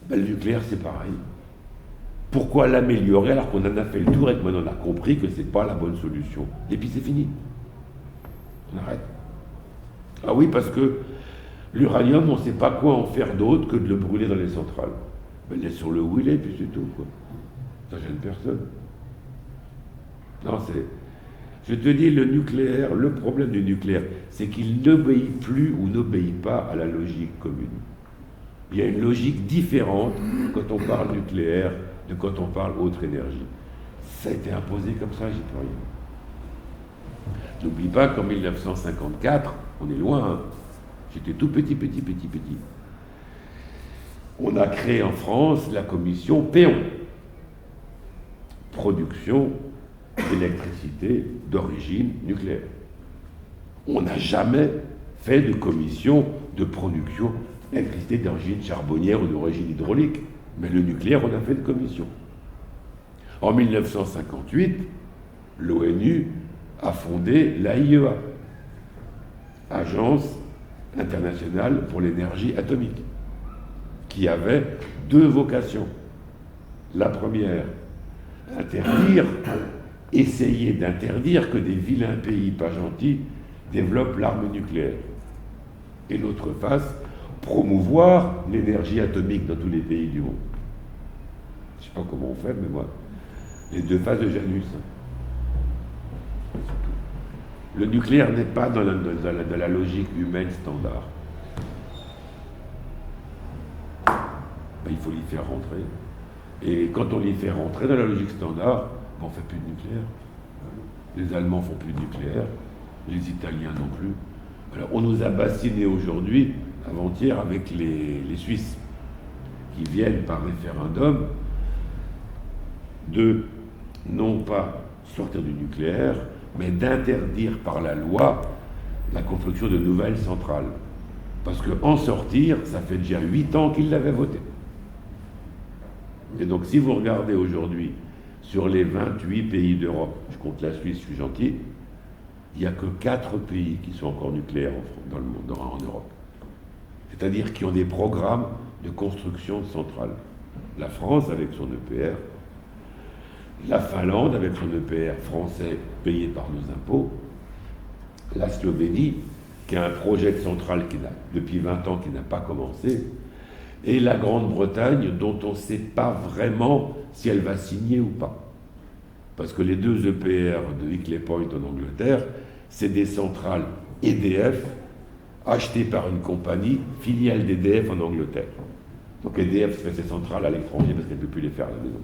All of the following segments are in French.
Ben, le nucléaire, c'est pareil. Pourquoi l'améliorer alors qu'on en a fait le tour et que maintenant on a compris que c'est pas la bonne solution? Et puis c'est fini. On arrête. Ah oui, parce que l'uranium, on ne sait pas quoi en faire d'autre que de le brûler dans les centrales. Ben, laisse-sur le où il est, puis c'est tout, quoi. Ça gêne personne. Non, c'est... Je te dis, le nucléaire, le problème du nucléaire, c'est qu'il n'obéit plus ou n'obéit pas à la logique commune. Il y a une logique différente quand on parle nucléaire de quand on parle autre énergie. Ça a été imposé comme ça, j'y peux rien. N'oublie pas qu'en 1954, on est loin, hein, j'étais tout petit. On a créé en France la commission Péon, production d'électricité d'origine nucléaire. On n'a jamais fait de commission de production d'électricité d'origine charbonnière ou d'origine hydraulique. Mais le nucléaire, on a fait une commission. En 1958, l'ONU a fondé l'AIEA, Agence internationale pour l'énergie atomique, qui avait deux vocations. La première, essayer d'interdire que des vilains pays pas gentils développent l'arme nucléaire. Et l'autre face, promouvoir l'énergie atomique dans tous les pays du monde. Je ne sais pas comment on fait, mais moi, les deux faces de Janus. Le nucléaire n'est pas dans la logique humaine standard. Ben, il faut l'y faire rentrer. Et quand on l'y fait rentrer dans la logique standard, ben, on ne fait plus de nucléaire. Les Allemands ne font plus de nucléaire, les Italiens non plus. Alors, on nous a bassinés aujourd'hui, avant-hier, avec les Suisses, qui viennent par référendum de non pas sortir du nucléaire, mais d'interdire par la loi la construction de nouvelles centrales. Parce qu'en sortir, ça fait déjà 8 ans qu'ils l'avaient voté. Et donc si vous regardez aujourd'hui sur les 28 pays d'Europe, je compte la Suisse, je suis gentil, il n'y a que 4 pays qui sont encore nucléaires dans le monde, en Europe. C'est-à-dire qui ont des programmes de construction de centrales. La France avec son EPR, la Finlande avec son EPR français payé par nos impôts, la Slovénie qui a un projet de centrale qui depuis 20 ans qui n'a pas commencé, et la Grande-Bretagne dont on ne sait pas vraiment si elle va signer ou pas. Parce que les deux EPR de Hinkley Point en Angleterre, c'est des centrales EDF achetées par une compagnie filiale d'EDF en Angleterre. Donc EDF fait ses centrales à l'étranger parce qu'elle ne peut plus les faire à la maison.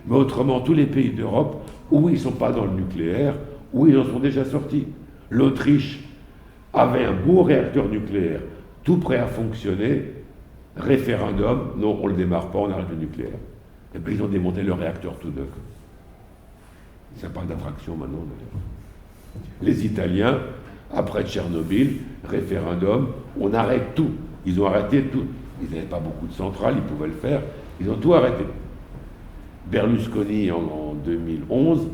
Mais autrement, tous les pays d'Europe, où ils ne sont pas dans le nucléaire, où ils en sont déjà sortis. L'Autriche avait un beau réacteur nucléaire, tout prêt à fonctionner, référendum, non, on ne le démarre pas, on arrête le nucléaire. Et puis ils ont démonté le réacteur tout neuf. Ça parle d'attraction maintenant, d'ailleurs. Les Italiens, après Tchernobyl, référendum, on arrête tout. Ils ont arrêté tout. Ils n'avaient pas beaucoup de centrales, ils pouvaient le faire. Ils ont tout arrêté. Berlusconi, en 2011,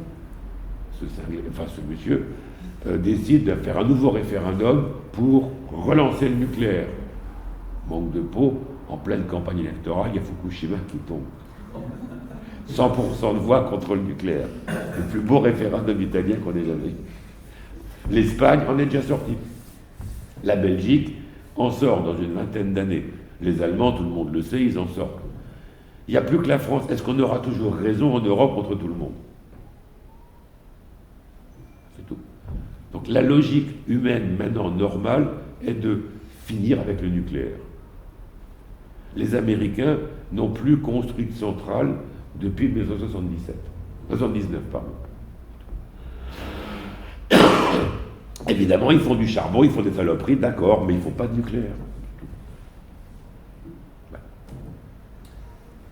ce monsieur, décide de faire un nouveau référendum pour relancer le nucléaire. Manque de peau, en pleine campagne électorale, il y a Fukushima qui tombe. 100% de voix contre le nucléaire. Le plus beau référendum italien qu'on ait jamais eu. L'Espagne en est déjà sortie. La Belgique en sort dans une vingtaine d'années. Les Allemands, tout le monde le sait, ils en sortent. Il n'y a plus que la France. Est-ce qu'on aura toujours raison en Europe contre tout le monde? C'est tout. Donc la logique humaine maintenant normale est de finir avec le nucléaire. Les Américains n'ont plus construit de centrale depuis 1979, pardon. Évidemment, ils font du charbon, ils font des saloperies, d'accord, mais ils ne font pas de nucléaire.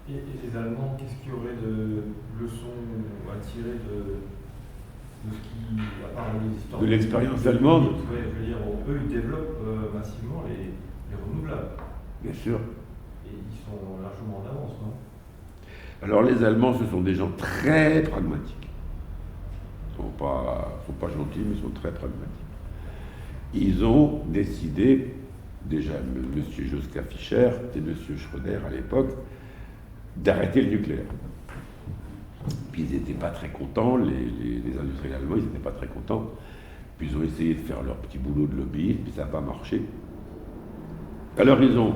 Et les Allemands, qu'est-ce qu'il y aurait de leçons à tirer de ce qui, à part l'existence de l'expérience allemande? Ouais, je veux dire, eux, ils développent massivement les renouvelables. Bien sûr. Et ils sont largement en avance, non? Alors les Allemands, ce sont des gens très pragmatiques. Ils ne sont pas gentils, mais ils sont très pragmatiques. Ils ont décidé déjà M. Joschka Fischer et M. Schröder à l'époque, d'arrêter le nucléaire. Puis ils n'étaient pas très contents, les industriels allemands, ils n'étaient pas très contents. Puis ils ont essayé de faire leur petit boulot de lobbyiste, puis ça n'a pas marché. Alors ils ont,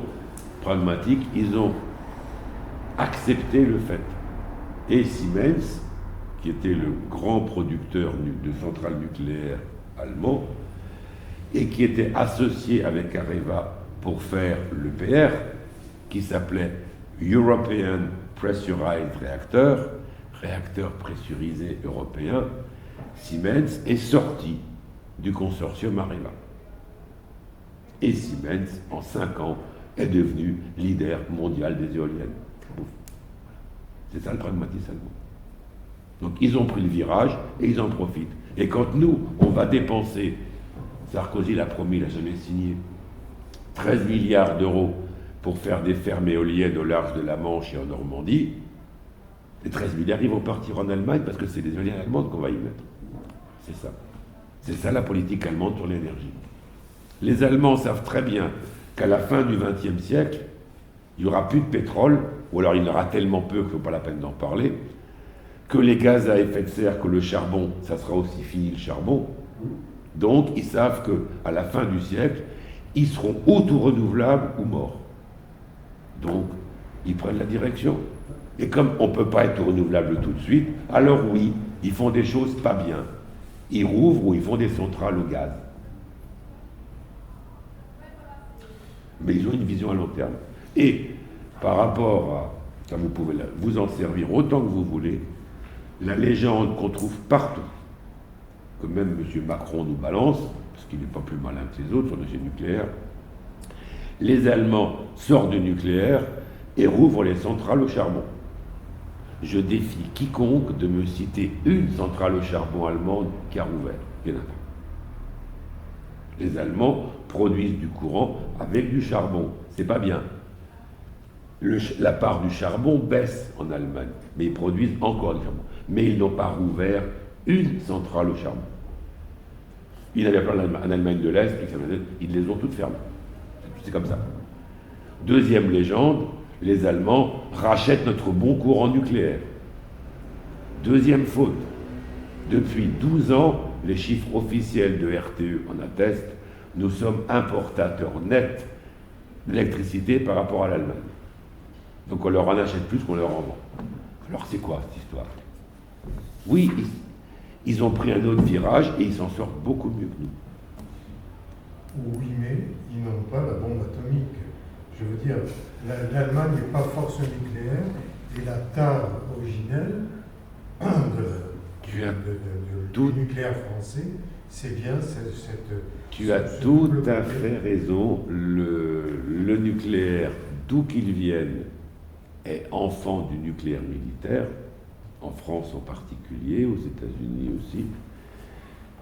pragmatiques, ils ont accepté le fait. Et Siemens, qui était le grand producteur de centrales nucléaires allemand, et qui était associé avec Areva pour faire l'EPR, qui s'appelait European Pressurized Reactor, réacteur pressurisé européen, Siemens est sorti du consortium Areva. Et Siemens, en 5 ans, est devenu leader mondial des éoliennes. C'est ça le pragmatisme allemand. Donc ils ont pris le virage et ils en profitent. Et quand nous, on va dépenser, Sarkozy l'a promis, il n'a jamais signé, 13 milliards d'euros pour faire des fermes éoliennes au large de la Manche et en Normandie, les 13 milliards, ils vont partir en Allemagne parce que c'est des éoliennes allemandes qu'on va y mettre. C'est ça. C'est ça la politique allemande sur l'énergie. Les Allemands savent très bien qu'à la fin du XXe siècle, il n'y aura plus de pétrole, ou alors il y en aura tellement peu qu'il ne faut pas la peine d'en parler, que les gaz à effet de serre, que le charbon, ça sera aussi fini le charbon. Donc ils savent qu'à la fin du siècle, ils seront auto-renouvelables ou morts. Donc ils prennent la direction. Et comme on ne peut pas être renouvelable tout de suite, alors oui, ils font des choses pas bien. Ils rouvrent ou ils font des centrales au gaz. Mais ils ont une vision à long terme. Et par rapport à, ça vous pouvez vous en servir autant que vous voulez, la légende qu'on trouve partout, que même M. Macron nous balance, parce qu'il n'est pas plus malin que les autres sur le dossier nucléaire, les Allemands sortent du nucléaire et rouvrent les centrales au charbon. Je défie quiconque de me citer une centrale au charbon allemande qui a rouvert. Il n'y en a pas. Les Allemands produisent du courant avec du charbon. C'est pas bien. La part du charbon baisse en Allemagne, mais ils produisent encore du charbon. Mais ils n'ont pas rouvert une centrale au charbon. Il y en avait plein en Allemagne de l'Est, ils les ont toutes fermées. C'est comme ça. Deuxième légende, les Allemands rachètent notre bon courant nucléaire. Deuxième faute. Depuis 12 ans, les chiffres officiels de RTE en attestent, nous sommes importateurs nets d'électricité par rapport à l'Allemagne. Donc on leur en achète plus qu'on leur en vend. Alors c'est quoi cette histoire? Oui, ils ont pris un autre virage et ils s'en sortent beaucoup mieux que nous. Oui, mais ils n'ont pas la bombe atomique. Je veux dire, l'Allemagne n'est pas force nucléaire et la tare originelle du nucléaire français, c'est bien cette... Tu as tout à fait raison. Le nucléaire, d'où qu'il vienne, est enfant du nucléaire militaire, en France en particulier, aux États-Unis aussi.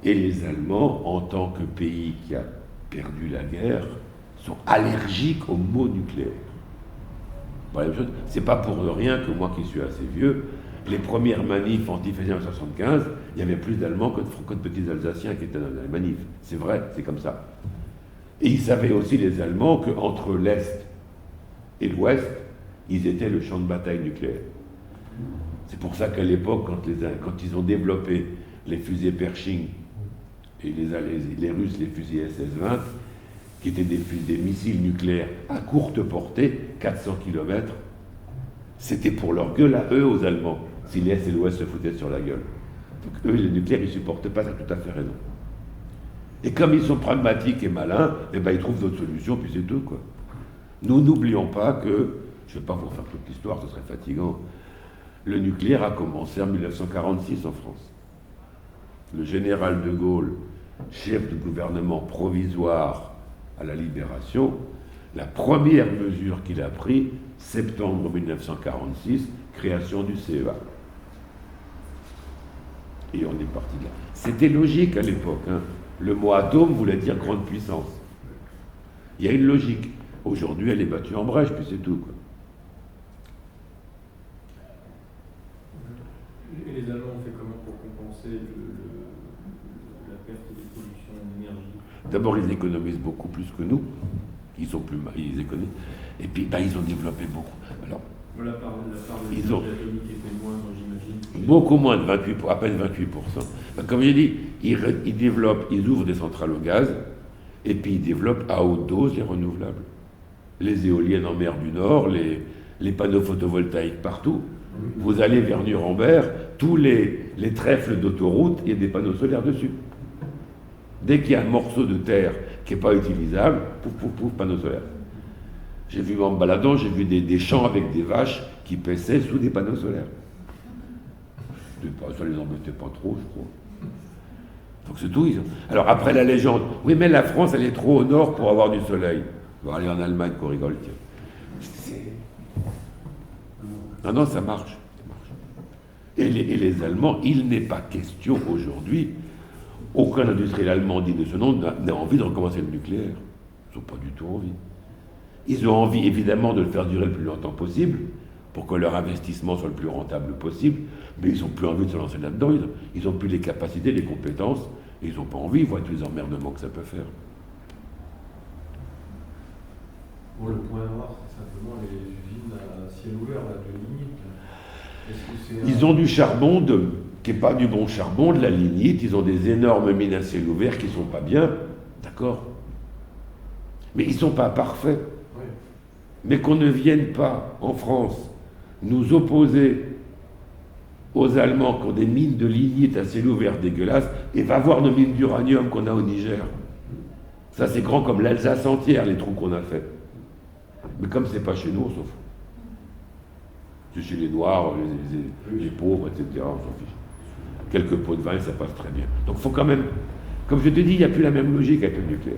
Et les Allemands, en tant que pays qui a perdu la guerre, sont allergiques au mot nucléaire. Voilà, c'est pas pour rien que moi qui suis assez vieux, les premières manifs anti-fascistes en 1975, il y avait plus d'Allemands que de petits Alsaciens qui étaient dans les manifs. C'est vrai, c'est comme ça. Et ils savaient aussi, les Allemands, qu'entre l'Est et l'Ouest, ils étaient le champ de bataille nucléaire. C'est pour ça qu'à l'époque, quand ils ont développé les fusées Pershing, et les Russes, les fusées SS-20, qui étaient des missiles nucléaires à courte portée, 400 km, c'était pour leur gueule à eux, aux Allemands, si l'Est et l'Ouest se foutaient sur la gueule. Donc eux, le nucléaire, ils ne supportent pas, ça a tout à fait raison. Et comme ils sont pragmatiques et malins, eh ben, ils trouvent d'autres solutions, puis c'est tout, quoi. Nous n'oublions pas que, je ne vais pas vous refaire toute l'histoire, ce serait fatigant, le nucléaire a commencé en 1946 en France. Le général de Gaulle, chef du gouvernement provisoire à la Libération, la première mesure qu'il a prise, septembre 1946, création du CEA. Et on est parti de là. C'était logique à l'époque. Hein. Le mot atome voulait dire grande puissance. Il y a une logique. Aujourd'hui, elle est battue en brèche, puis c'est tout, quoi. Et les Allemands ont fait comment pour compenser la perte de production d'énergie? D'abord, ils économisent beaucoup plus que nous. Ils sont plus ils économisent. Et puis, ils ont développé beaucoup. Alors, La part de ils ont atomique était moindre, j'imagine. beaucoup moins de 28, à peine 28%. Comme j'ai dit, ils développent, ils ouvrent des centrales au gaz, et puis ils développent à haute dose les renouvelables. Les éoliennes en mer du Nord, les panneaux photovoltaïques partout. Vous allez vers Nuremberg, tous les trèfles d'autoroute, il y a des panneaux solaires dessus. Dès qu'il y a un morceau de terre qui n'est pas utilisable, pouf, pouf, pouf, panneaux solaires. J'ai vu en me baladant, j'ai vu des champs avec des vaches qui paissaient sous des panneaux solaires. Ça les embêtait pas trop, je crois. Donc c'est tout. Alors après la légende, oui mais la France elle est trop au nord pour avoir du soleil. On va aller en Allemagne qu'on rigole, tiens. Non, ça marche. Et les Allemands, il n'est pas question aujourd'hui, aucun industriel allemand digne de ce nom n'a envie de recommencer le nucléaire. Ils n'ont pas du tout envie. Ils ont envie évidemment de le faire durer le plus longtemps possible, pour que leur investissement soit le plus rentable possible, mais ils n'ont plus envie de se lancer là-dedans, ils n'ont plus les capacités, les compétences, et ils n'ont pas envie, ils voient tous les emmerdements que ça peut faire. Bon, le point noir, c'est simplement les usines à ciel ouvert, là, de lignite. Ils ont du charbon qui n'est pas du bon charbon, de la lignite, ils ont des énormes mines à ciel ouvert qui ne sont pas bien, d'accord. Mais ils ne sont pas parfaits. Oui. Mais qu'on ne vienne pas, en France, nous opposer aux Allemands qui ont des mines de lignite à ciel ouvert dégueulasses, et va voir nos mines d'uranium qu'on a au Niger. Ça, c'est grand comme l'Alsace entière, les trous qu'on a faits. Mais comme c'est pas chez nous, on s'en fout. C'est chez les Noirs, les pauvres, etc., on s'en fiche. Quelques pots de vin, ça passe très bien. Donc il faut quand même, comme je te dis, il n'y a plus la même logique avec le nucléaire.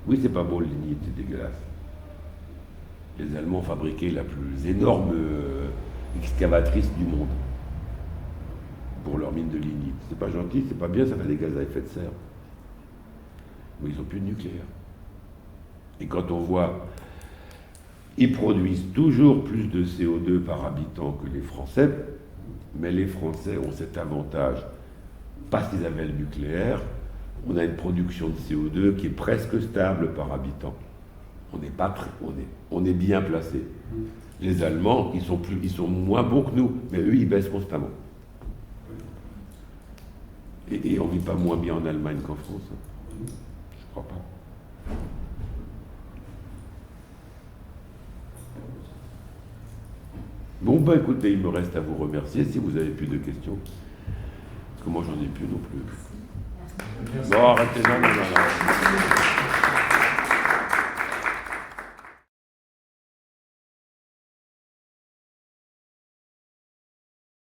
Oui, c'est pas beau le lignite, c'est dégueulasse. Les Allemands fabriquaient la plus énorme excavatrice du monde pour leur mine de lignite. C'est pas gentil, c'est pas bien, ça fait des gaz à effet de serre. Mais ils n'ont plus de nucléaire. Et quand on voit, ils produisent toujours plus de CO2 par habitant que les Français, mais les Français ont cet avantage, parce qu'ils avaient le nucléaire, on a une production de CO2 qui est presque stable par habitant. On est bien placé. Les Allemands, ils sont moins bons que nous, mais eux, ils baissent constamment. Et on ne vit pas moins bien en Allemagne qu'en France. Je crois pas. Bon, écoutez, il me reste à vous remercier si vous avez plus de questions. Parce que moi, j'en ai plus non plus. Bon, arrêtez là.